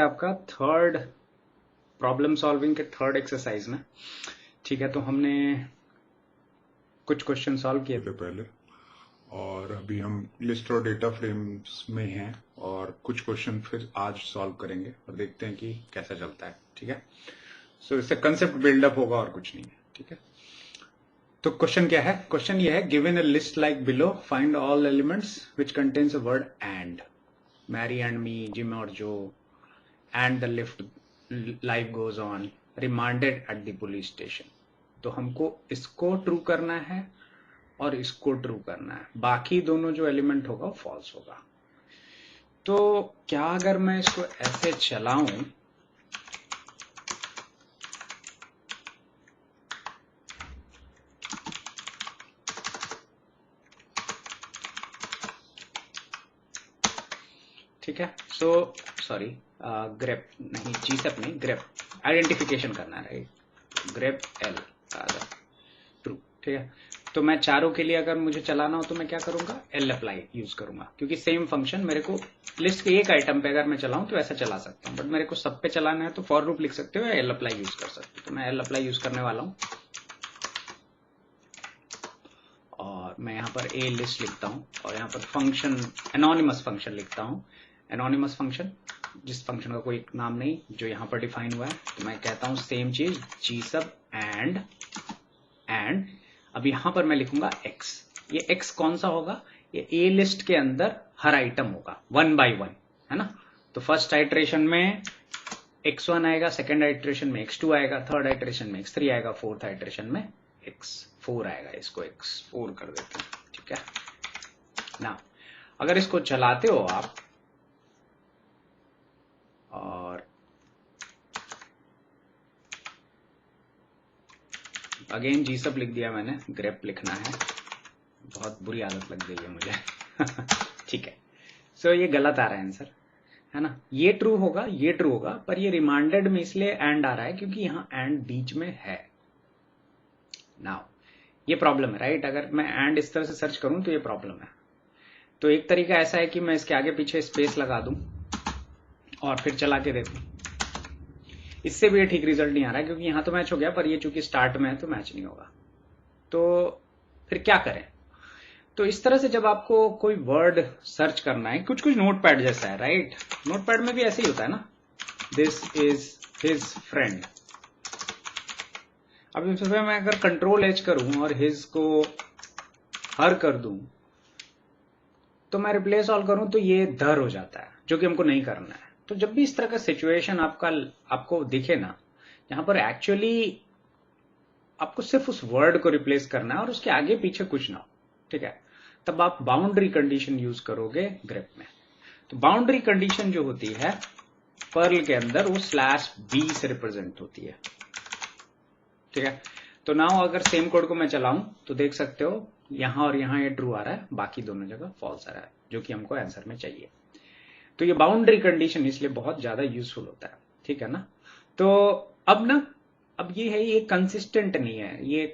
आपका third problem solving के third exercise में। ठीक है, तो हमने कुछ क्वेश्चन सॉल्व किए थे पहले, और अभी हम लिस्ट और डेटा फ्रेम्स में हैं और कुछ क्वेश्चन फिर आज सॉल्व करेंगे और देखते हैं कि कैसा चलता है। ठीक है, सो इससे कंसेप्ट बिल्डअप होगा और कुछ नहीं है। ठीक है, तो क्वेश्चन क्या है? क्वेश्चन ये है, given a list like below, find all elements which contains a word and. Mary and me, Jim और Joe, and the lift life goes on, remanded at the police station. तो हमको इसको true करना है और इसको ट्रू करना है, बाकी दोनों जो एलिमेंट होगा वो फॉल्स होगा। तो क्या अगर मैं इसको ऐसे चलाऊं, ठीक है, सो सॉरी, ग्रेप नहीं, जीसप नहीं, ग्रेप आइडेंटिफिकेशन करना है, राइट? Grep L true. ठीक है, तो मैं चारों के लिए अगर मुझे चलाना हो तो मैं क्या करूंगा? एल अप्लाई यूज करूंगा, क्योंकि सेम फंक्शन मेरे को लिस्ट के एक आइटम पे अगर मैं चलाऊं तो ऐसा चला सकता हूं, बट मेरे को सब पे चलाना है तो फॉर लूप लिख सकते हो या एल अप्लाई यूज कर सकते हो। तो मैं एल अप्लाई यूज करने वाला हूं और मैं यहाँ पर ए लिस्ट लिखता हूँ और यहाँ पर फंक्शन एनोनिमस फंक्शन लिखता हूँ। एनोनिमस फंक्शन, जिस फंक्शन का कोई नाम नहीं, जो यहाँ पर डिफाइन हुआ है, तो मैं कहता हूँ सेम चीज जी सब एंड। अब यहाँ पर मैं लिखूंगा x। ये x कौन सा होगा? ये ए लिस्ट के अंदर हर आइटम होगा 1 by 1, है ना? तो फर्स्ट आइट्रेशन में x1 आएगा, सेकेंड आइट्रेशन में x2 आएगा, थर्ड आइट्रेशन में x3 आएगा, फोर्थ आइट्रेशन में x4 आएगा। इसको x4 कर देते हैं। ठीक है ना, अगर इसको चलाते हो आप और अगेन जी सब लिख दिया मैंने, ग्रेप लिखना है, बहुत बुरी आदत लग गई है मुझे। ठीक है, सो ये गलत आ रहा है आंसर, है ना? ये ट्रू होगा, ये ट्रू होगा, पर ये रिमांडेड में इसलिए एंड आ रहा है क्योंकि यहाँ एंड बीच में है। नाउ ये प्रॉब्लम है, राइट? अगर मैं एंड इस तरह से सर्च करूं तो ये प्रॉब्लम है। तो एक तरीका ऐसा है कि मैं इसके आगे पीछे स्पेस लगा दूं और फिर चला के देखूं। इससे भी ये ठीक रिजल्ट नहीं आ रहा है क्योंकि यहां तो मैच हो गया, पर ये चूंकि स्टार्ट में है तो मैच नहीं होगा। तो फिर क्या करें? तो इस तरह से जब आपको कोई वर्ड सर्च करना है, कुछ कुछ नोटपैड जैसा है, राइट? नोटपैड में भी ऐसे ही होता है ना, दिस इज हिज फ्रेंड। अब इसमें मैं अगर कंट्रोल एच करूं और हिज को हर कर दूं तो मैं रिप्लेस ऑल करूं तो ये धर हो जाता है, जो कि हमको नहीं करना है। तो जब भी इस तरह का सिचुएशन आपको दिखे ना, यहां पर एक्चुअली आपको सिर्फ उस वर्ड को रिप्लेस करना है और उसके आगे पीछे कुछ ना हो, ठीक है? तब आप बाउंड्री कंडीशन यूज करोगे ग्रेप में। तो बाउंड्री कंडीशन जो होती है पर्ल के अंदर, वो /b से रिप्रेजेंट होती है। ठीक है, तो नाउ अगर सेम कोड को मैं चलाऊं तो देख सकते हो यहां और यहां ये ट्रू आ रहा है, बाकी दोनों जगह फॉल्स आ रहा है, जो कि हमको आंसर में चाहिए। तो ये बाउंड्री कंडीशन इसलिए बहुत ज्यादा यूजफुल होता है। ठीक है ना? तो अब ये है, ये कंसिस्टेंट नहीं है। ये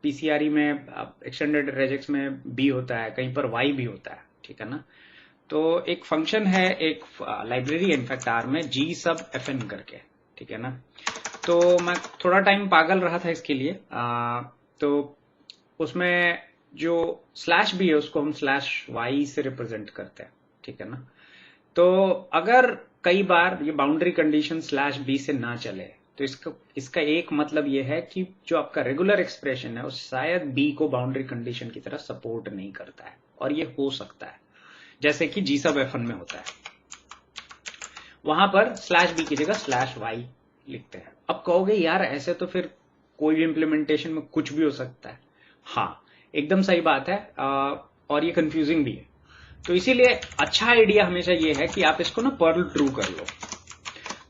पीसीआरई में, एक्सटेंडेड रेजेक्स में बी होता है, कहीं पर वाई भी होता है। ठीक है ना? तो एक फंक्शन है, एक लाइब्रेरी है इनफैक्ट आर में, जी सब fn करके। ठीक है ना? तो मैं थोड़ा टाइम पागल रहा था इसके लिए। तो उसमें जो /b है उसको हम /y से रिप्रेजेंट करते हैं। ठीक है ना? तो अगर कई बार ये बाउंड्री कंडीशन /b से ना चले तो इसका एक मतलब ये है कि जो आपका रेगुलर एक्सप्रेशन है वो शायद b को बाउंड्री कंडीशन की तरह सपोर्ट नहीं करता है, और ये हो सकता है जैसे कि जी सब fn में होता है, वहां पर /b की जगह /y लिखते हैं। अब कहोगे यार ऐसे तो फिर कोई भी इंप्लीमेंटेशन में कुछ भी हो सकता है। हाँ, एकदम सही बात है, और ये कंफ्यूजिंग भी है। तो इसीलिए अच्छा आइडिया हमेशा ये है कि आप इसको ना पर्ल ट्रू कर लो।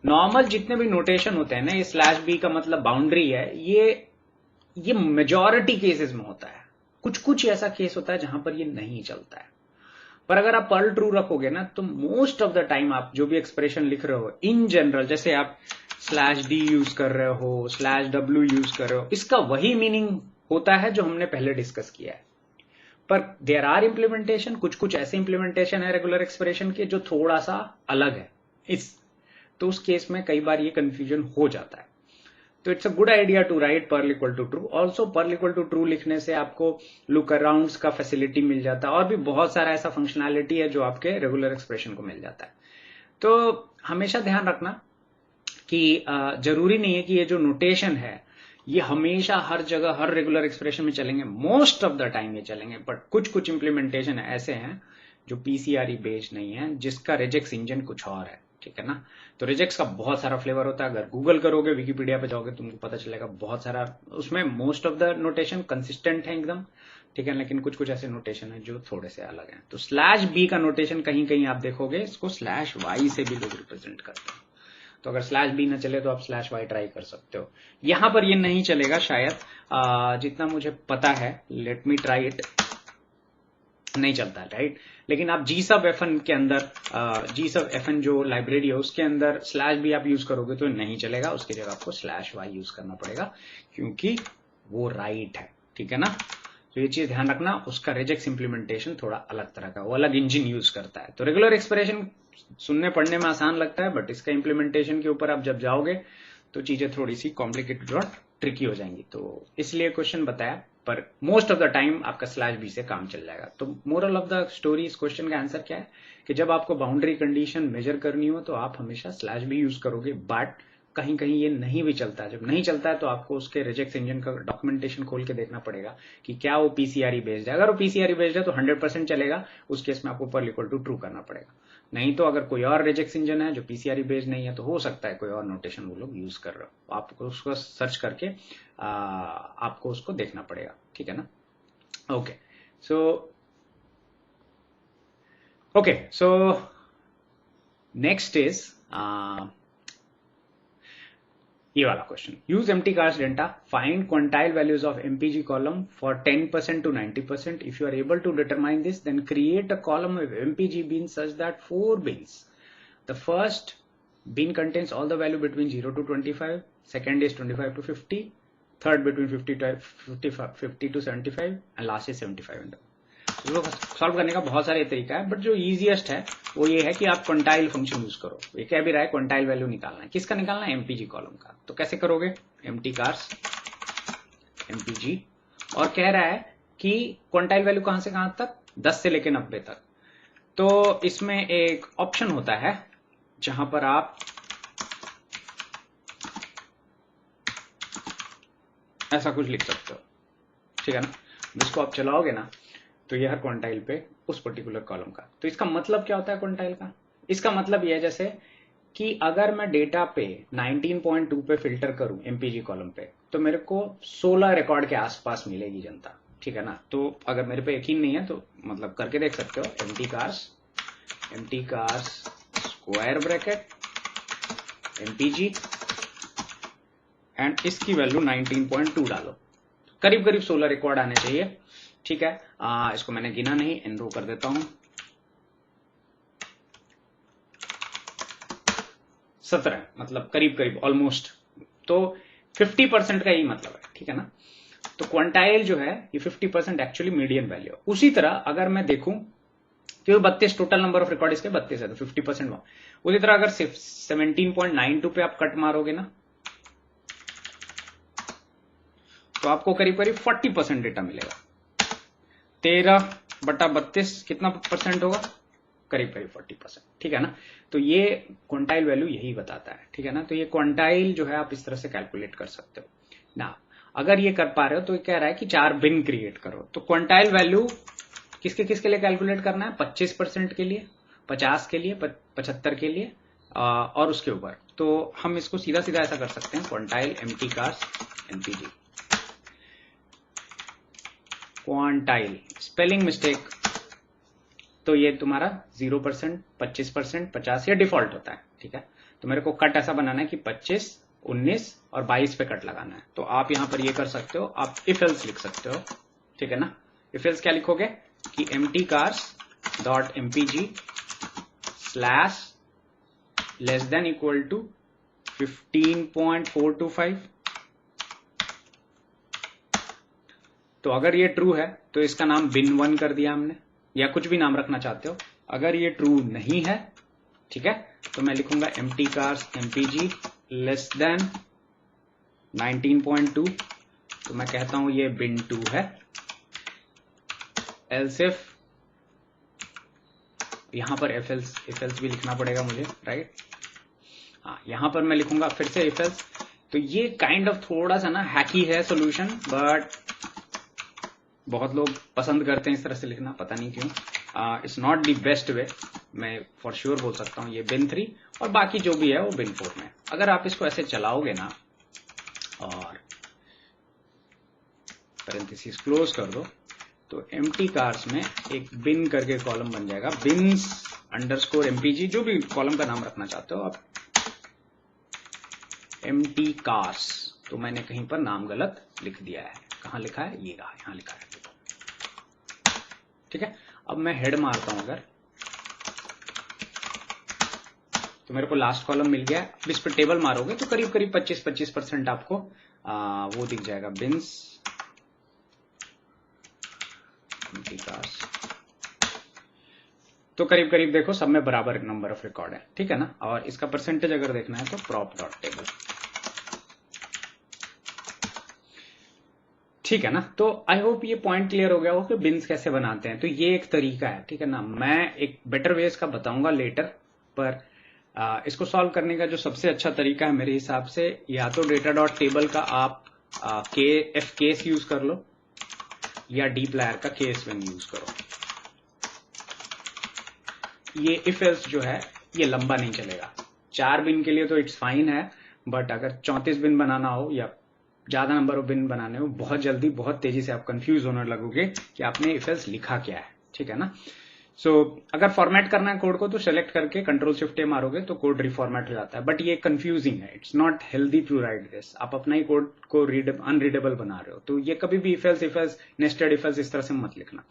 नॉर्मल जितने भी नोटेशन होते हैं ना, ये /b का मतलब बाउंड्री है, ये मेजॉरिटी केसेस में होता है। कुछ कुछ ऐसा केस होता है जहां पर ये नहीं चलता है, पर अगर आप पर्ल ट्रू रखोगे ना तो मोस्ट ऑफ द टाइम आप जो भी एक्सप्रेशन लिख रहे हो इन जनरल, जैसे आप /d यूज कर रहे हो, /w यूज कर रहे हो, इसका वही मीनिंग होता है जो हमने पहले डिस्कस किया है। पर देयर आर इम्प्लीमेंटेशन, कुछ कुछ ऐसे इम्प्लीमेंटेशन है रेगुलर एक्सप्रेशन के जो थोड़ा सा अलग है। तो उस केस में कई बार ये कंफ्यूजन हो जाता है। तो it's a good idea to write pearl equal to true. Also pearl equal to true लिखने से आपको लुक अराउंड्स का फैसिलिटी मिल जाता है और भी बहुत सारा ऐसा फंक्शनैलिटी है जो आपके रेगुलर एक्सप्रेशन को मिल जाता है। तो हमेशा ध्यान रखना कि जरूरी नहीं है कि ये जो नोटेशन है ये हमेशा हर जगह हर रेगुलर एक्सप्रेशन में चलेंगे, मोस्ट ऑफ द टाइम ये चलेंगे, बट कुछ कुछ इंप्लीमेंटेशन ऐसे हैं जो पीसीआरई बेस्ड नहीं है, जिसका रिजेक्स इंजन कुछ और है, ठीक है ना। तो रिजेक्स का बहुत सारा फ्लेवर होता है, अगर गूगल करोगे, विकिपीडिया पे जाओगे, तुमको पता चलेगा बहुत सारा, उसमें most of the notation consistent है एकदम, ठीक है, लेकिन कुछ कुछ ऐसे नोटेशन है जो थोड़े से अलग हैं। तो स्लैश बी का नोटेशन कहीं कहीं आप देखोगे इसको स्लैश वाई से भी लोग रिप्रेजेंट करते हैं। तो अगर स्लैश बी ना चले तो आप स्लैश वाई ट्राई कर सकते हो। यहां पर ये नहीं चलेगा शायद, जितना मुझे पता है, लेट मी ट्राई इट, नहीं चलता है, राइट। लेकिन आप GSUB-FN के अंदर, GSUB-FN जो लाइब्रेरी है उसके अंदर स्लैश बी आप यूज करोगे तो नहीं चलेगा, उसकी जगह आपको स्लैश वाई यूज करना पड़ेगा क्योंकि वो राइट है, ठीक है ना। तो ये चीज ध्यान रखना, उसका रिजेक्स इंप्लीमेंटेशन थोड़ा अलग तरह का, वो अलग इंजन यूज करता है। तो रेगुलर एक्सप्रेशन सुनने पढ़ने में आसान लगता है, बट इसका इंप्लीमेंटेशन के ऊपर आप जब जाओगे तो चीजें थोड़ी सी कॉम्प्लिकेटेड और ट्रिकी हो जाएंगी। तो इसलिए क्वेश्चन बताया, पर मोस्ट ऑफ द टाइम आपका स्लैश बी से काम चल जाएगा। तो मोरल ऑफ द स्टोरी, इस क्वेश्चन का आंसर क्या है कि जब आपको बाउंड्री कंडीशन मेजर करनी हो तो आप हमेशा स्लैश बी यूज करोगे, बट कहीं कहीं ये नहीं भी चलता है। जब नहीं चलता है तो आपको उसके रिजेक्स इंजन का डॉक्यूमेंटेशन खोल के देखना पड़ेगा कि क्या वो पीसीआरई बेस्ड है। अगर वो पीसीआरई बेस्ड है तो 100% चलेगा, उस केस में आपको पर्ल इक्वल टू ट्रू करना पड़ेगा। नहीं तो अगर कोई और रिजेक्स इंजन है जो पीसीआरई बेस्ड नहीं है तो हो सकता है कोई और नोटेशन वो लोग यूज कर रहे हो, आपको उसको सर्च करके आपको उसको देखना पड़ेगा, ठीक है ना। ओके सो नेक्स्ट इज ये वाला question, use empty cars data, find quantile values of MPG column for 10% to 90%. If you are able to determine this, then create a column of MPG bins such that 4 bins. The first bin contains all the value between 0 to 25, second is 25 to 50, third between 50 to 75, and last is 75. इसको solve करने का बहुत सारे तरीका है, but जो easiest है वो ये है कि आप क्वांटाइल फंक्शन यूज करो। ये कह भी रहा है क्वांटाइल वैल्यू निकालना है, किसका निकालना है, एमपीजी कॉलम का। तो कैसे करोगे, एम्प्टी कार्स एमपीजी, और कह रहा है कि क्वांटाइल वैल्यू कहां से कहां तक, 10 से लेकर 90 तक। तो इसमें एक ऑप्शन होता है जहां पर आप ऐसा कुछ लिख सकते हो, ठीक है ना। जिसको आप चलाओगे ना तो यह क्वांटाइल पे उस पर्टिकुलर कॉलम का। तो इसका मतलब क्या होता है क्वांटाइल का, इसका मतलब यह है जैसे कि अगर मैं डेटा पे 19.2 पे फिल्टर करूं एमपीजी कॉलम पे तो मेरे को 16 रिकॉर्ड के आसपास मिलेगी जनता, ठीक है ना। तो अगर मेरे पे यकीन नहीं है तो मतलब करके देख सकते हो, empty cars square bracket MPG and इसकी वैल्यू 19.2 डालो, करीब करीब 16 रिकॉर्ड आने चाहिए, ठीक है। इसको मैंने गिना नहीं, एनरो कर देता हूं, 17, मतलब करीब करीब ऑलमोस्ट। तो 50% का यही मतलब है, ठीक है ना। तो क्वांटाइल जो है ये 50% एक्चुअली मीडियन वैल्यू। उसी तरह अगर मैं देखूं कि 32 टोटल नंबर ऑफ रिकॉर्ड इसके 32 है तो 50% हुआ। उसी तरह अगर 17.92 पे आप कट मारोगे ना तो आपको करीब करीब 40% डेटा मिलेगा। 13/32 कितना परसेंट होगा, करीब करीब 40%, ठीक है ना। तो ये क्वांटाइल वैल्यू यही बताता है, ठीक है ना। तो ये क्वांटाइल जो है आप इस तरह से कैलकुलेट कर सकते हो ना। अगर ये कर पा रहे हो तो ये कह रहा है कि 4 बिन क्रिएट करो। तो क्वांटाइल वैल्यू किसके किसके लिए कैलकुलेट करना है, 25% के लिए, 50 के लिए, 75 के लिए और उसके ऊपर। तो हम इसको सीधा सीधा ऐसा कर सकते हैं, quantile empty cars MPG, quantile spelling mistake, तो ये तुम्हारा 0%, 25%, 50 या डिफॉल्ट होता है, ठीक है। तो मेरे को कट ऐसा बनाना है कि 25, 19 और 22 पे कट लगाना है। तो आप यहां पर ये कर सकते हो, आप इफ एल्स लिख सकते हो, ठीक है ना। इफ एल्स क्या लिखोगे कि empty cars dot MPG slash less than equal to 15.425। तो अगर ये ट्रू है तो इसका नाम bin 1 कर दिया हमने, या कुछ भी नाम रखना चाहते हो। अगर ये ट्रू नहीं है, ठीक है, तो मैं लिखूंगा empty cars mpg less than 19.2, तो मैं कहता हूं ये bin 2 है। else if, यहां पर if else भी लिखना पड़ेगा मुझे, राइट। हाँ, यहां पर मैं लिखूंगा फिर से if else। तो ये काइंड ऑफ थोड़ा सा ना हैकी है सोल्यूशन, बट बहुत लोग पसंद करते हैं इस तरह से लिखना, पता नहीं क्यों। It's not the best way, मैं फॉर श्योर बोल सकता हूं। ये bin 3 और बाकी जो भी है वो bin 4 में। अगर आप इसको ऐसे चलाओगे ना और पैरेंथेसिस क्लोज कर दो, तो एम्प्टी कार्स में एक bin करके कॉलम बन जाएगा, bins अंडरस्कोर mpg, जो भी कॉलम का नाम रखना चाहते हो आप। एम्प्टी कार्स, तो मैंने कहीं पर नाम गलत लिख दिया है। कहां लिखा है? ये रहा, यहां लिखा है। ठीक है, अब मैं हेड मारता हूं अगर, तो मेरे को लास्ट कॉलम मिल गया। अब इस पर टेबल मारोगे तो करीब करीब 25% आपको वो दिख जाएगा, बिन्स कार्स। तो करीब करीब देखो सब में बराबर नंबर ऑफ रिकॉर्ड है, ठीक है ना। और इसका परसेंटेज अगर देखना है तो prop डॉट टेबल, ठीक है ना। तो आई होप ये पॉइंट क्लियर हो गया हो कि बिन्स कैसे बनाते हैं। तो ये एक तरीका है, ठीक है ना। मैं एक बेटर वेज का बताऊंगा लेटर, पर इसको सॉल्व करने का जो सबसे अच्छा तरीका है मेरे हिसाब से, या तो डेटा डॉट टेबल का आप एफ केस यूज कर लो, या डीप्लायर का केस वन यूज करो। ये इफ एल्स जो है ये लंबा नहीं चलेगा। 4 बिन के लिए तो इट्स फाइन है, बट अगर 34 बिन बनाना हो या ज्यादा नंबर ऑफ बिन बनाने हो, बहुत जल्दी बहुत तेजी से आप कंफ्यूज होने लगोगे कि आपने इफ एल्स लिखा क्या है, ठीक है ना। सो अगर फॉर्मेट करना है कोड को तो सेलेक्ट करके कंट्रोल शिफ्ट ए मारोगे तो कोड रिफॉर्मेट हो जाता है, बट ये कंफ्यूजिंग है। It's not healthy to write this. आप अपना ही कोड को अनरीडेबल बना रहे हो, तो ये कभी भी if else nested if else इस तरह से मत लिखना।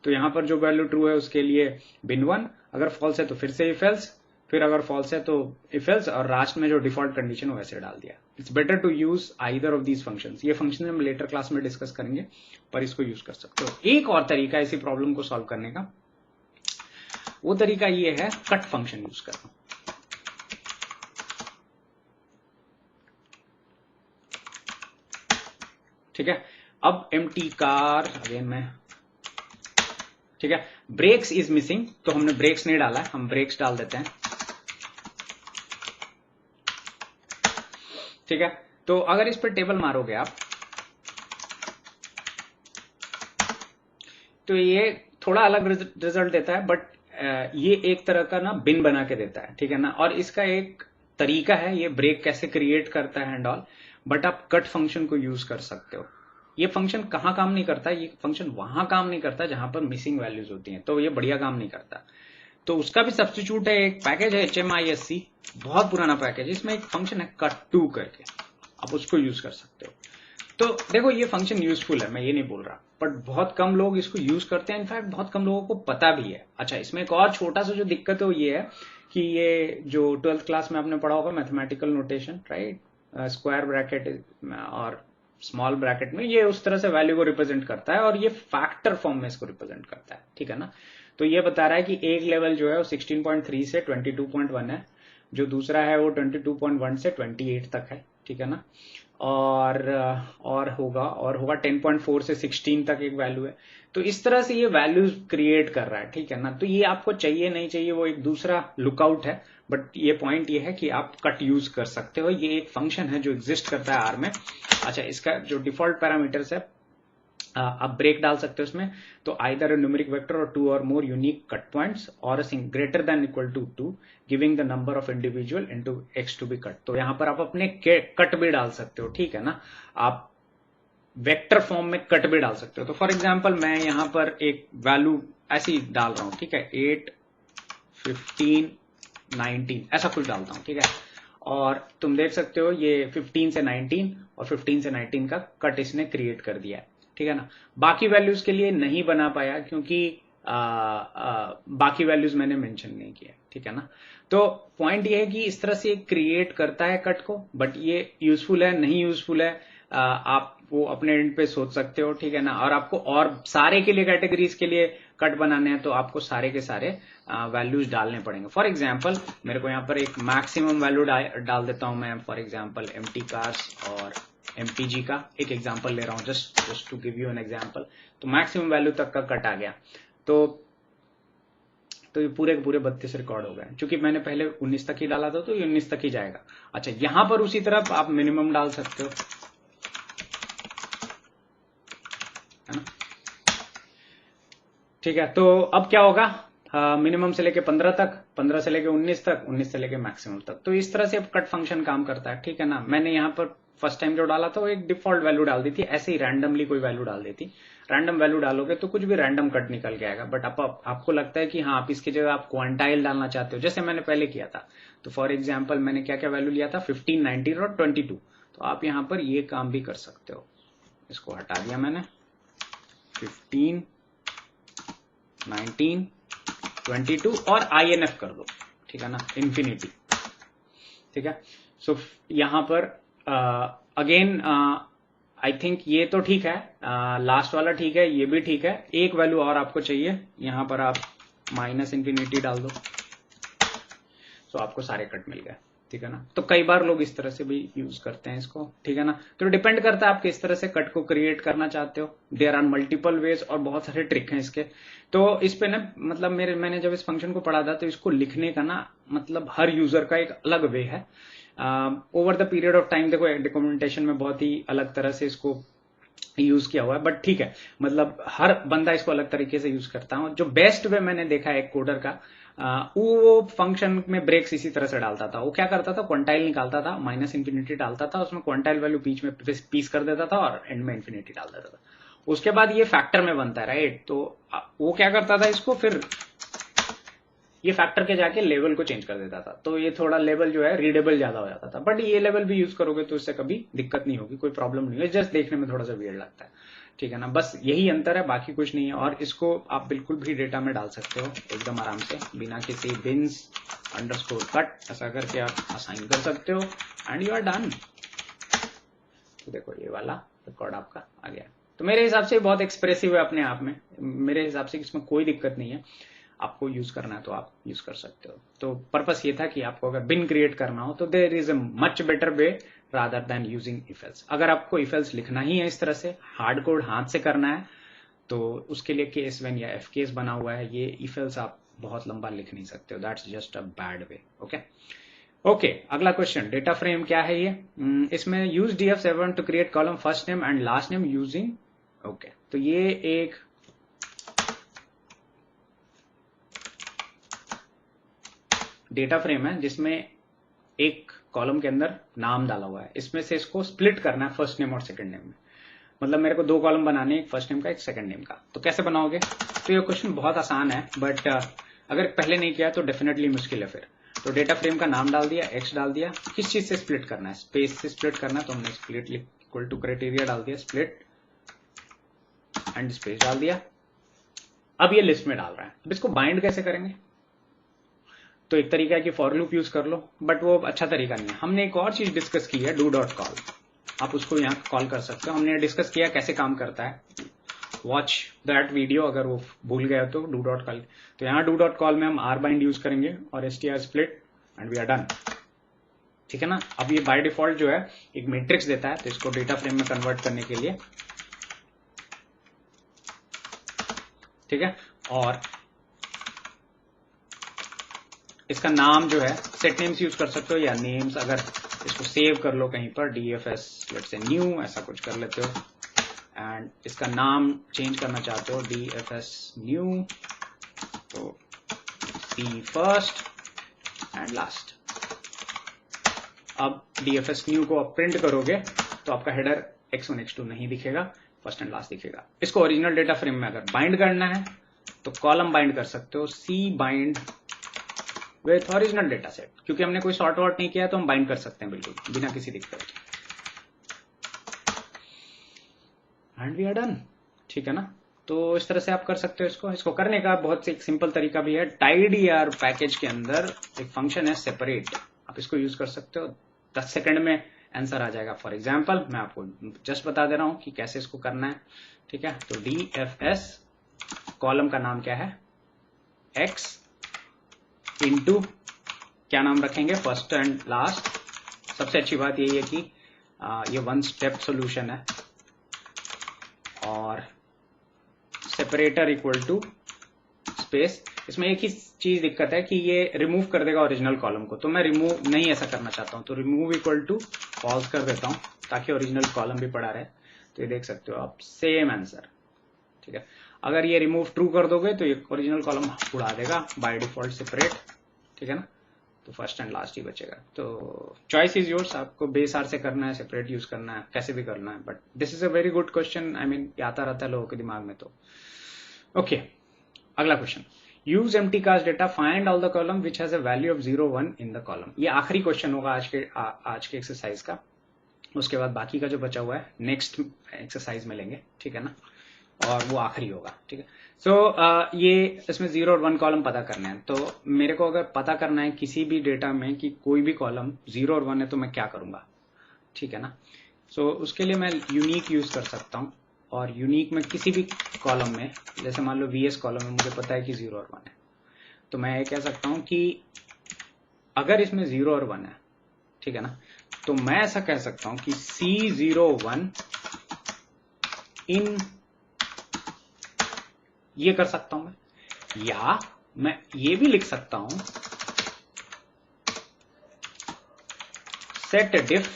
तो यहां पर जो वैल्यू ट्रू है उसके लिए bin 1, अगर फॉल्स है तो फिर से इफ एल्स, फिर अगर फॉल्स है तो इफ एल्स, और लास्ट में जो डिफॉल्ट कंडीशन है वैसे डाल दिया। It's better to use either of these functions. ये फंक्शन हम लेटर क्लास में डिस्कस करेंगे, पर इसको यूज कर सकते हो। एक और तरीका इसी प्रॉब्लम को सॉल्व करने का, वो तरीका ये है कट फंक्शन यूज करना। ठीक है, अब एम्प्टी कार अगेन में, ठीक है, ब्रेक्स इज मिसिंग, तो हमने ब्रेक्स नहीं डाला है, हम ब्रेक्स डाल देते हैं। ठीक है, तो अगर इस पर टेबल मारोगे आप तो ये थोड़ा अलग रिजल्ट देता है, बट ये एक तरह का ना बिन बना के देता है, ठीक है ना। और इसका एक तरीका है ये ब्रेक कैसे क्रिएट करता है एंड ऑल, बट आप कट फंक्शन को यूज कर सकते हो। ये फंक्शन कहां काम नहीं करता, ये फंक्शन वहां काम नहीं करता जहां पर मिसिंग वैल्यूज होती हैं, तो ये बढ़िया काम नहीं करता। तो उसका भी सब्स्टिट्यूट है, एक पैकेज है HMISC, बहुत पुराना पैकेज, इसमें एक फंक्शन है cut2 करके, आप उसको यूज कर सकते हो। तो देखो ये फंक्शन यूजफुल है, मैं ये नहीं बोल रहा, बट बहुत कम लोग इसको यूज करते हैं, इनफैक्ट बहुत कम लोगों को पता भी है। अच्छा, इसमें एक और छोटा सा जो दिक्कत है वो ये है कि ये जो 12th क्लास में आपने पढ़ा होगा mathematical notation, right, square bracket और स्मॉल ब्रैकेट में, ये उस तरह से वैल्यू को रिप्रेजेंट करता है, और ये फैक्टर फॉर्म में इसको रिप्रेजेंट करता है, ठीक है ना। तो ये बता रहा है कि एक लेवल जो है वो 16.3 से 22.1 है, जो दूसरा है वो 22.1 से 28 तक है, ठीक है ना। और होगा 10.4 से 16 तक एक वैल्यू है। तो इस तरह से ये वैल्यूज क्रिएट कर रहा है, ठीक है ना। तो ये आपको चाहिए नहीं चाहिए वो एक दूसरा लुकआउट है, बट ये पॉइंट ये है कि आप कट यूज कर सकते हो। ये एक फंक्शन है जो एग्जिस्ट करता है आर में। अच्छा, इसका जो डिफॉल्ट पैरामीटर्स है आप ब्रेक डाल सकते हो उसमें, तो आइदर न्यूमेरिक वेक्टर और 2 और मोर यूनिक कट पॉइंट्स और greater than equal to 2 giving the number of individual into x to be cut. तो यहां पर आप अपने कट भी डाल सकते हो, ठीक है ना। आप वेक्टर फॉर्म में कट भी डाल सकते हो। तो फॉर एग्जांपल मैं यहां पर एक वैल्यू ऐसी डाल रहा हूं, ठीक है, 8, 15, 19 ऐसा कुछ डालता हूं, ठीक है। और तुम देख सकते हो ये 15 से 19 और 15 से 19 का कट इसने क्रिएट कर दिया है, ठीक है ना। बाकी वैल्यूज के लिए नहीं बना पाया क्योंकि बाकी वैल्यूज मैंने मेंशन नहीं किया, ठीक है ना। तो पॉइंट ये है कि इस तरह से क्रिएट करता है कट को, बट ये यूजफुल है नहीं यूजफुल है आप वो अपने एंड पे सोच सकते हो, ठीक है ना। और आपको और सारे के लिए कैटेगरीज के लिए कट बनाने हैं तो आपको सारे के सारे वैल्यूज डालने पड़ेंगे। फॉर एग्जाम्पल मेरे को यहाँ पर एक मैक्सिमम वैल्यू डाल देता हूं मैं, फॉर एग्जाम्पल एम्प्टी कार्स और एमपीजी का एक एग्जाम्पल ले रहा हूं, just to give you an example. तो मैक्सिमम वैल्यू तक का कट आ गया, तो ये पूरे के पूरे 32 रिकॉर्ड हो गए। क्योंकि मैंने पहले 19 तक ही डाला था तो ये 19 तक ही जाएगा। अच्छा, यहां पर उसी तरफ आप मिनिमम डाल सकते हो, है ना? ठीक है, तो अब क्या होगा, मिनिमम से लेके 15 तक, 15 से लेके 19 तक, 19 से लेके मैक्सिमम तक। तो इस तरह से अब कट फंक्शन काम करता है, ठीक है ना। मैंने यहाँ पर फर्स्ट टाइम जो डाला था वो एक डिफॉल्ट वैल्यू डाल दी थी, ऐसे ही रैंडमली कोई वैल्यू डाल दी थी। रैंडम वैल्यू डालोगे तो कुछ भी रैंडम कट निकल के आएगा। बट आपको लगता है कि हाँ, आप इसकी जगह आप क्वांटाइल डालना चाहते हो, जैसे मैंने पहले किया था। तो फॉर एग्जाम्पल मैंने क्या क्या वैल्यू लिया था, 15, 19 और 22। तो आप यहाँ पर ये काम भी कर सकते हो। इसको हटा दिया मैंने, 15, 19, 22 और INF कर दो, ठीक है ना, इन्फिनिटी। ठीक है, सो यहां पर अगेन आई थिंक ये तो ठीक है, लास्ट वाला ठीक है, ये भी ठीक है। एक वैल्यू और आपको चाहिए, यहां पर आप -इन्फिनिटी डाल दो, सो आपको सारे कट मिल गए, ठीक है ना। तो कई बार लोग इस तरह से भी यूज करते हैं इसको, ठीक है ना। तो डिपेंड करता है आप किस तरह से कट को क्रिएट करना चाहते हो। देयर आर मल्टीपल वेज और बहुत सारे ट्रिक हैं इसके। तो इस पे ना मतलब मैंने जब इस फंक्शन को पढ़ा था तो इसको लिखने का ना मतलब हर यूजर का एक अलग वे है। Over the period of time देखो डॉक्यूमेंटेशन में बहुत ही अलग तरह से इसको यूज किया हुआ है, बट ठीक है, मतलब हर बंदा इसको अलग तरीके से यूज करता है। जो बेस्ट वे मैंने देखा है एक कोडर का, वो फंक्शन में ब्रेक्स इसी तरह से डालता था। वो क्या करता था, क्वांटाइल निकालता था, -इन्फिनिटी डालता था, उसमें क्वांटाइल वैल्यू बीच में पीस कर देता था और एंड में इन्फिनिटी डाल देता था। उसके बाद ये फैक्टर में बनता है, राइट। तो वो क्या करता था, इसको फिर ये फैक्टर के जाके लेवल को चेंज कर देता था। तो ये थोड़ा लेवल जो है रीडेबल ज्यादा हो जाता था। बट ये लेवल भी यूज करोगे तो इससे कभी दिक्कत नहीं होगी, कोई प्रॉब्लम नहीं है, जस्ट देखने में थोड़ा सा वियर्ड लगता है, ठीक है ना। बस यही अंतर है, बाकी कुछ नहीं है। और इसको आप बिल्कुल भी डेटा में डाल सकते हो एकदम आराम से, बिना किसी बिन्स अंडरस्कोर कट ऐसा करके आप असाइन कर सकते हो एंड यू आर डन। तो देखो ये वाला रिकॉर्ड आपका आ गया। तो मेरे हिसाब से बहुत एक्सप्रेसिव है अपने आप में, मेरे हिसाब से इसमें कोई दिक्कत नहीं है। आपको यूज करना है तो आप यूज कर सकते हो। तो पर्पस ये था कि आपको अगर बिन क्रिएट करना हो तो there is a much better way rather than using if else. अगर आपको इफ एल्स लिखना ही है इस तरह से हार्ड कोड हाथ से करना है तो उसके लिए केस वेन या एफ केस बना हुआ है। ये इफ एल्स आप बहुत लंबा लिख नहीं सकते हो, that's just a bad way. Okay, अगला क्वेश्चन, डेटा फ्रेम क्या है ये। इसमें use df7 to create column first name and last name using. Okay, तो ये एक डेटा फ्रेम है जिसमें एक कॉलम के अंदर नाम डाला हुआ है। इसमें से इसको स्प्लिट करना है फर्स्ट नेम और सेकंड नेम में। मतलब मेरे को दो कॉलम बनाने, एक फर्स्ट नेम का एक सेकंड नेम का। तो कैसे बनाओगे? तो ये क्वेश्चन बहुत आसान है, बट अगर पहले नहीं किया तो डेफिनेटली मुश्किल है फिर। तो डेटा फ्रेम का नाम डाल दिया, एक्स डाल दिया, किस चीज से स्प्लिट करना है, स्पेस से स्प्लिट करना है, तो हमने स्प्लिट इक्वल टू क्राइटेरिया डाल दिया, स्प्लिट एंड स्पेस डाल दिया। अब ये लिस्ट में डाल रहा है। अब इसको बाइंड कैसे करेंगे? तो एक तरीका है कि फॉर लूप यूज कर लो, बट वो अच्छा तरीका नहीं है। हमने एक और चीज डिस्कस की है, डू डॉट कॉल। आप उसको यहाँ कॉल कर सकते हो। हमने डिस्कस किया कैसे काम करता है, वॉच दैट वीडियो अगर वो भूल गया तो डू डॉट कॉल। तो यहाँ डू डॉट कॉल में हम आर बाइंड यूज करेंगे और str split and we are done, ठीक है ना। अब ये बाय डिफॉल्ट जो है एक मैट्रिक्स देता है, तो इसको डेटा फ्रेम में कन्वर्ट करने के लिए, ठीक है। और इसका नाम जो है सेट नेम्स यूज कर सकते हो या नेम्स, अगर इसको सेव कर लो कहीं पर dfs लेट्स से न्यू ऐसा कुछ कर लेते हो एंड इसका नाम चेंज करना चाहते हो dfs न्यू, तो सी फर्स्ट एंड लास्ट। अब dfs न्यू को आप प्रिंट करोगे तो आपका हेडर x1 x2 नहीं दिखेगा, फर्स्ट एंड लास्ट दिखेगा। इसको ओरिजिनल डेटा फ्रेम में अगर बाइंड करना है तो कॉलम बाइंड कर सकते हो, see bind with original data set. क्योंकि हमने कोई सॉर्ट आउट नहीं किया तो हम बाइंड कर सकते हैं बिल्कुल बिना किसी दिक्कत एंड वी आर डन, ठीक है ना। तो इस तरह से आप कर सकते हो इसको करने का बहुत एक सिंपल तरीका भी है। tidyr पैकेज के अंदर एक फंक्शन है सेपरेट, आप इसको यूज कर सकते हो, 10 सेकंड में आंसर आ जाएगा। फॉर एग्जाम्पल मैं आपको जस्ट बता दे रहा हूं कि कैसे इसको करना है, ठीक है। तो dfs कॉलम का नाम क्या है, x इंटू क्या नाम रखेंगे, फर्स्ट एंड लास्ट। सबसे अच्छी बात यही है कि ये वन स्टेप सॉल्यूशन है और सेपरेटर इक्वल टू स्पेस। इसमें एक ही चीज दिक्कत है कि ये रिमूव कर देगा ओरिजिनल कॉलम को, तो मैं रिमूव नहीं ऐसा करना चाहता हूं, तो रिमूव इक्वल टू फॉल्स कर देता हूं ताकि ओरिजिनल कॉलम भी पड़ा रहे। तो ये देख सकते हो आप, सेम आंसर, ठीक है। अगर ये रिमूव ट्रू कर दोगे तो ये ओरिजिनल कॉलम उड़ा देगा बाय डिफॉल्ट सेपरेट, ठीक है ना। तो फर्स्ट एंड लास्ट ही बचेगा। तो चॉइस इज योर्स, आपको बेस आर से करना है, सेपरेट यूज करना है, कैसे भी करना है, but this is a very good question. I mean आता रहता है लोगों के दिमाग में। तो ओके, अगला question, use empty cast data, find all the column which has a value of 0 1 in the column. ये आखिरी क्वेश्चन होगा आज के एक्सरसाइज का। उसके बाद बाकी का जो बचा हुआ है नेक्स्ट एक्सरसाइज में लेंगे, ठीक है ना, और वो आखिरी होगा, ठीक है। सो ये इसमें 0 और 1 कॉलम पता करना है। तो मेरे को अगर पता करना है किसी भी डेटा में कि कोई भी कॉलम 0 और 1 है तो मैं क्या करूंगा, ठीक है ना। सो उसके लिए मैं यूनिक यूज कर सकता हूं, और यूनिक में किसी भी कॉलम में, जैसे मान लो VS कॉलम में मुझे पता है कि 0 और 1 है, तो मैं ये कह सकता हूं कि अगर इसमें 0 और 1 है, ठीक है ना, तो मैं ऐसा कह सकता हूं कि C01 इन, ये कर सकता हूं मैं, या मैं ये भी लिख सकता हूं सेट डिफ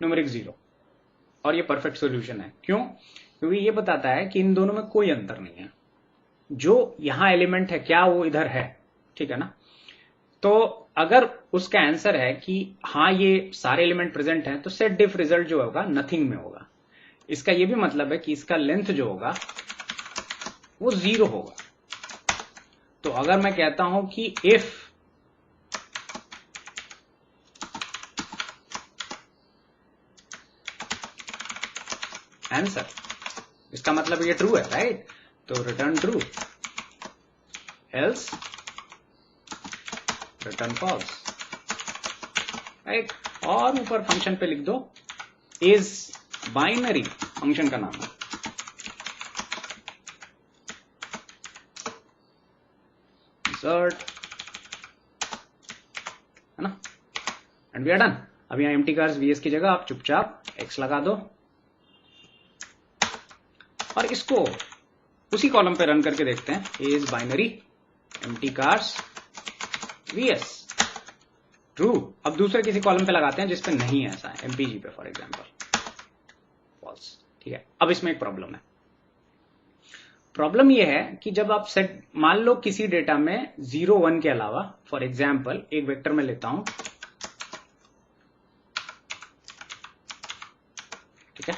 न्यूमेरिक 0, और ये परफेक्ट सॉल्यूशन है। क्यों? क्योंकि ये बताता है कि इन दोनों में कोई अंतर नहीं है, जो यहां एलिमेंट है क्या वो इधर है, ठीक है ना। तो अगर उसका आंसर है कि हाँ ये सारे एलिमेंट प्रेजेंट हैं, तो सेट डिफ रिजल्ट जो होगा नथिंग में होगा। इसका ये भी मतलब है कि इसका लेंथ जो होगा वो 0 होगा। तो अगर मैं कहता हूं कि इफ आंसर, इसका मतलब ये ट्रू है, राइट, तो return true, else return false, right. और ऊपर फंक्शन पे लिख दो इज बाइनरी, फंक्शन का नाम है, insert, है ना, एंड वी आर डन। अब यहां एम्प्टी कार्स VS की जगह आप चुपचाप X लगा दो, और इसको उसी कॉलम पे रन करके देखते हैं। Is binary empty cars VS true. अब दूसरे किसी कॉलम पे लगाते हैं जिसपे नहीं है ऐसा, MPG पे फॉर एग्जांपल, फॉल्स, ठीक है। अब इसमें एक प्रॉब्लम है। प्रॉब्लम यह है कि जब आप सेट, मान लो किसी डेटा में 0 1 के अलावा, फॉर एग्जांपल एक वेक्टर में लेता हूं, ठीक है।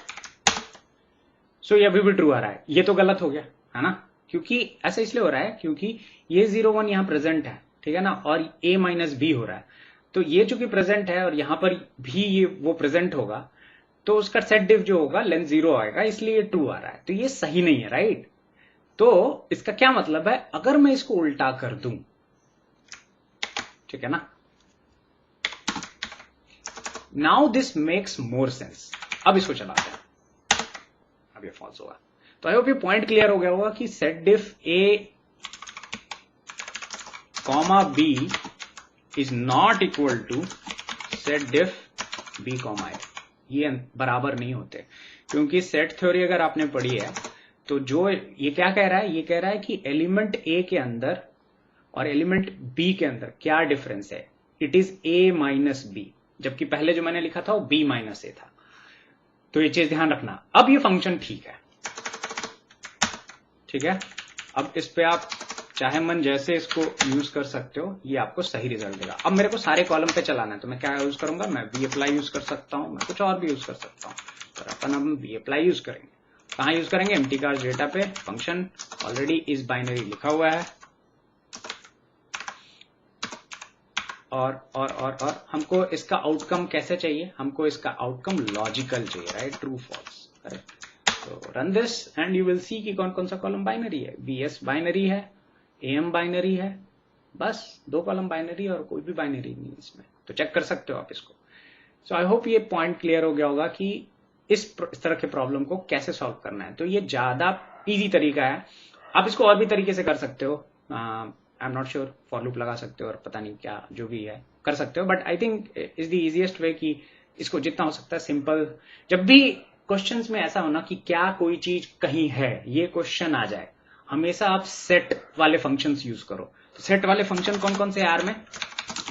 सो ये अभी भी ट्रू आ रहा है, ये तो गलत हो गया है ना, क्योंकि ऐसा इसलिए हो रहा है क्योंकि ये 0 1 यहां प्रेजेंट है, ठीक है ना, और A माइनस B हो रहा है। तो ये चूंकि प्रेजेंट है और यहां पर भी ये वो प्रेजेंट होगा, तो उसका सेट डिफ जो होगा लेंथ 0 आएगा, इसलिए ये ट्रू आ रहा है। तो ये सही नहीं है, राइट। तो इसका क्या मतलब है, अगर मैं इसको उल्टा कर दूं, ठीक है ना, now this makes more sense. अब इसको चलाते हैं, अब ये फॉल्स होगा। तो आई होप ये पॉइंट क्लियर हो गया होगा कि set diff A, B is not equal to set diff B, A। ये बराबर नहीं होते, क्योंकि सेट थ्योरी अगर आपने पढ़ी है तो जो ये क्या कह रहा है, ये कह रहा है कि एलिमेंट A के अंदर और एलिमेंट B के अंदर क्या डिफरेंस है, it is A minus B, जबकि पहले जो मैंने लिखा था वो B माइनस A था। तो ये चीज ध्यान रखना। अब ये फंक्शन ठीक है, ठीक है। अब इस पे आप चाहे मन जैसे इसको यूज कर सकते हो, ये आपको सही रिजल्ट देगा। अब मेरे को सारे कॉलम पे चलाना है, तो मैं क्या यूज करूंगा, मैं VApply यूज कर सकता हूं, मैं कुछ और भी यूज कर सकता हूं। तो अपन हम VApply यूज करेंगे। कहां यूज करेंगे, एम्प्टी कार्स डेटा पे। फंक्शन ऑलरेडी इज बाइनरी लिखा हुआ है, और हमको इसका आउटकम कैसे चाहिए, हमको इसका आउटकम लॉजिकल चाहिए, राइट, ट्रू फॉल्स, करेक्ट। तो run this and you will see कि कौन कौन सा कॉलम बाइनरी है। VS बाइनरी है, AM बाइनरी है, बस 2 कॉलम बाइनरी और कोई भी बाइनरी नहीं इसमें, तो चेक कर सकते हो आप इसको। सो आई होप ये पॉइंट क्लियर हो गया होगा कि इस तरह के प्रॉब्लम को कैसे सॉल्व करना है। तो ये ज्यादा इजी तरीका है। आप इसको और भी तरीके से कर सकते हो, I am not sure, for loop लगा सकते हो और पता नहीं क्या जो भी है कर सकते हो, but I think is the easiest way कि इसको जितना हो सकता है सिंपल, जब भी क्वेश्चंस में ऐसा होना कि क्या कोई चीज कहीं है, ये क्वेश्चन आ जाए, हमेशा आप सेट वाले फंक्शंस यूज करो। तो सेट वाले फंक्शन कौन कौन से आर में,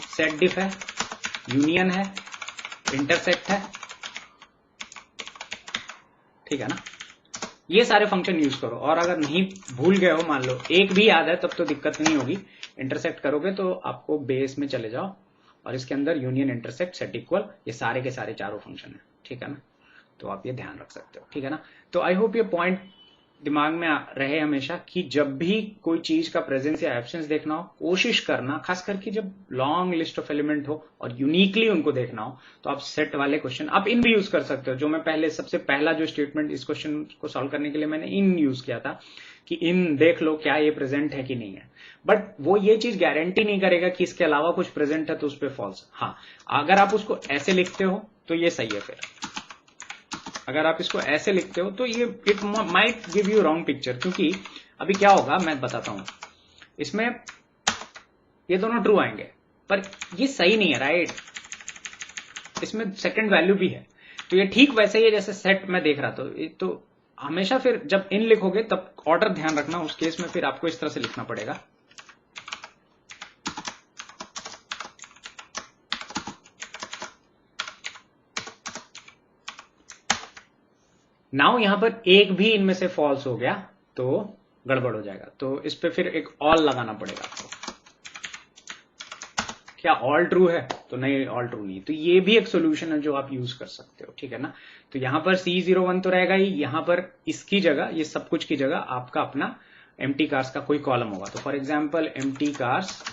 सेट डिफ है, यूनियन है, इंटरसेक्ट है, ठीक है ना, ये सारे फंक्शन यूज करो। और अगर नहीं भूल गए हो, मान लो एक भी याद है, तब तो दिक्कत नहीं होगी। इंटरसेक्ट करोगे तो आपको बेस में चले जाओ और इसके अंदर यूनियन, इंटरसेक्ट, सेट इक्वल, ये सारे के सारे चारों फंक्शन है, ठीक है ना। तो आप ये ध्यान रख सकते हो, ठीक है ना। तो आई होप ये पॉइंट दिमाग में रहे हमेशा कि जब भी कोई चीज का प्रेजेंस या एब्सेंस देखना हो, कोशिश करना, खास करके जब लॉन्ग लिस्ट ऑफ एलिमेंट हो और यूनिकली उनको देखना हो, तो आप सेट वाले क्वेश्चन आप इन भी यूज कर सकते हो। जो मैं पहले सबसे पहला जो स्टेटमेंट इस क्वेश्चन को सॉल्व करने के लिए मैंने इन यूज किया था कि इन देख लो क्या ये प्रेजेंट है कि नहीं है, बट वो ये चीज गारंटी नहीं करेगा कि इसके अलावा कुछ प्रेजेंट है तो उस पर फॉल्स। हाँ, अगर आप उसको ऐसे लिखते हो तो ये सही है। फिर अगर आप इसको ऐसे लिखते हो तो ये it might give you wrong picture, क्योंकि अभी क्या होगा मैं बताता हूं। इसमें ये दोनों ट्रू आएंगे पर ये सही नहीं है, राइट। इसमें सेकंड वैल्यू भी है, तो ये ठीक वैसे ही है जैसे सेट में देख रहा था। तो हमेशा फिर जब इन लिखोगे तब ऑर्डर ध्यान रखना, उस केस में फिर आपको इस तरह से लिखना पड़ेगा। नाउ यहां पर एक भी इनमें से फॉल्स हो गया तो गड़बड़ हो जाएगा, तो इस पे फिर एक ऑल लगाना पड़ेगा आपको। क्या ऑल ट्रू है? तो नहीं, ऑल ट्रू नहीं। तो ये भी एक सोल्यूशन है जो आप यूज कर सकते हो, ठीक है ना। तो यहां पर C01 तो रहेगा ही, यहां पर इसकी जगह, ये सब कुछ की जगह आपका अपना एम्प्टी कार्स का कोई कॉलम होगा। तो for example empty cars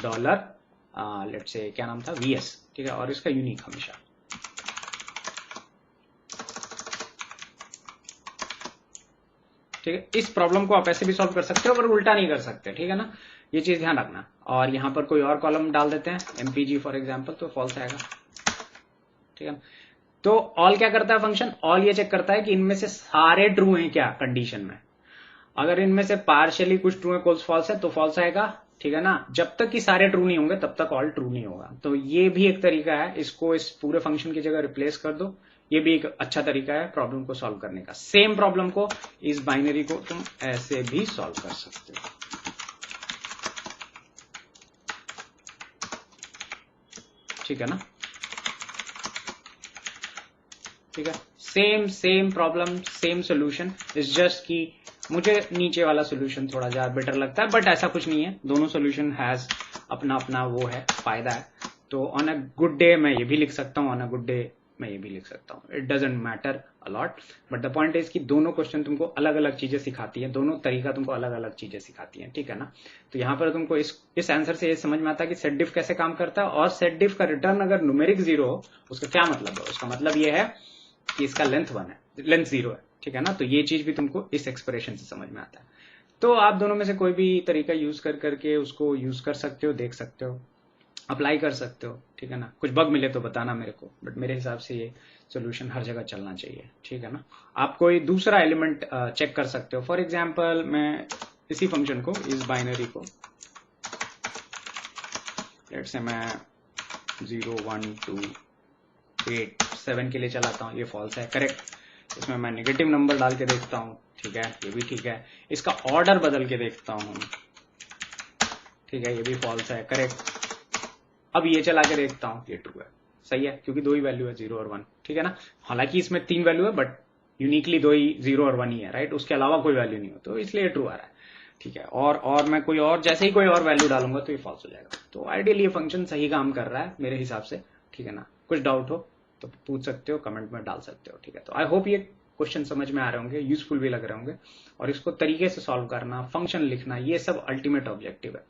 dollar let's say क्या नाम था, VS, ठीक है, और इसका यूनिक हमेशा, ठीक है। इस प्रॉब्लम को आप ऐसे भी सॉल्व कर सकते हो पर उल्टा नहीं कर सकते, ठीक है ना, ये चीज ध्यान रखना। और यहां पर कोई और कॉलम डाल देते हैं, MPG फॉर एग्जाम्पल, तो फॉल्स आएगा, ठीक है। तो ऑल क्या करता है फंक्शन, ऑल ये चेक करता है कि इनमें से सारे ट्रू हैं क्या कंडीशन में। अगर इनमें से पार्शियली कुछ ट्रू है, कुछ फॉल्स है, तो फॉल्स आएगा, ठीक है ना। जब तक कि सारे ट्रू नहीं होंगे तब तक ऑल ट्रू नहीं होगा। तो ये भी एक तरीका है, इसको इस पूरे फंक्शन की जगह रिप्लेस कर दो, ये भी एक अच्छा तरीका है प्रॉब्लम को सॉल्व करने का। सेम प्रॉब्लम को, इस बाइनरी को तुम ऐसे भी सॉल्व कर सकते हो, ठीक है ना, ठीक है। Same problem, same solution, is just कि मुझे नीचे वाला सोल्यूशन थोड़ा ज्यादा बेटर लगता है, बट ऐसा कुछ नहीं है, दोनों सोल्यूशन हैज अपना अपना वो है, फायदा है। तो ऑन अ गुड डे मैं ये भी लिख सकता हूँ, ऑन अ गुड डे मैं ये भी लिख सकता हूँ, it doesn't matter a lot, but the point is कि दोनों क्वेश्चन तुमको अलग अलग चीजें सिखाती है, दोनों तरीका तुमको अलग अलग चीजें सिखाती है, ठीक है ना। तो यहाँ पर तुमको इस आंसर से ये समझ में आता है कि सेट डिफ कैसे काम करता है, और सेट डिफ का रिटर्न अगर न्यूमेरिक 0 हो उसका क्या मतलब है। उसका मतलब ये है कि इसका लेंथ 1 है, लेंथ 0 है, ठीक है ना। तो ये चीज भी तुमको इस एक्सप्रेशन से समझ में आता है। तो आप दोनों में से कोई भी तरीका यूज करके उसको यूज कर सकते हो, देख सकते हो, अप्लाई कर सकते हो, ठीक है ना। कुछ बग मिले तो बताना मेरे को, बट मेरे हिसाब से ये सोल्यूशन हर जगह चलना चाहिए, ठीक है ना। आप कोई दूसरा एलिमेंट चेक कर सकते हो। फॉर एग्जाम्पल मैं इसी फंक्शन को, इस बाइनरी को, लेट्स से मैं 0 1 2 8 7 के लिए चलाता हूँ, ये फॉल्स है, करेक्ट। इसमें मैं नेगेटिव नंबर डाल के देखता हूँ, ठीक है, ये भी ठीक है। इसका ऑर्डर बदल के देखता हूँ, ठीक है, ये भी फॉल्स है, करेक्ट। अब ये चला के देखता हूँ, ये ट्रू है, सही है, क्योंकि दो ही वैल्यू है, 0 और 1, ठीक है ना। हालांकि इसमें 3 वैल्यू है बट यूनिकली दो ही, 0 और 1 ही है, राइट, उसके अलावा कोई वैल्यू नहीं हो, तो इसलिए ट्रू आ रहा है, ठीक है। और मैं कोई और, जैसे ही कोई और वैल्यू डालूंगा तो ये फॉल्स हो जाएगा। तो आइडियली ये फंक्शन सही काम कर रहा है मेरे हिसाब से, ठीक है ना। कुछ डाउट हो तो पूछ सकते हो, कमेंट में डाल सकते हो, ठीक है। तो आई होप ये क्वेश्चन समझ में आ रहे होंगे, यूजफुल भी लग रहे होंगे, और इसको तरीके से सॉल्व करना, फंक्शन लिखना, ये सब अल्टीमेट ऑब्जेक्टिव है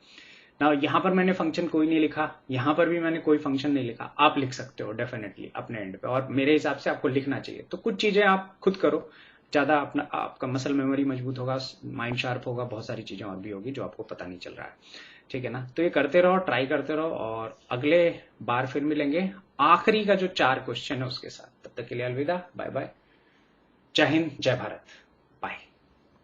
ना। यहां पर मैंने फंक्शन कोई नहीं लिखा, यहां पर भी मैंने कोई फंक्शन नहीं लिखा, आप लिख सकते हो डेफिनेटली अपने एंड पे, और मेरे हिसाब से आपको लिखना चाहिए। तो कुछ चीजें आप खुद करो, ज्यादा अपना आपका मसल मेमोरी मजबूत होगा, माइंड शार्प होगा, बहुत सारी चीजें और भी होगी जो आपको पता नहीं चल रहा है, ठीक है ना। तो ये करते रहो, ट्राई करते रहो, और अगले बार फिर मिलेंगे आखिरी का जो 4 क्वेश्चन है उसके साथ। तब तक के लिए अलविदा, बाय बाय, जय हिंद, जय भारत, बाय।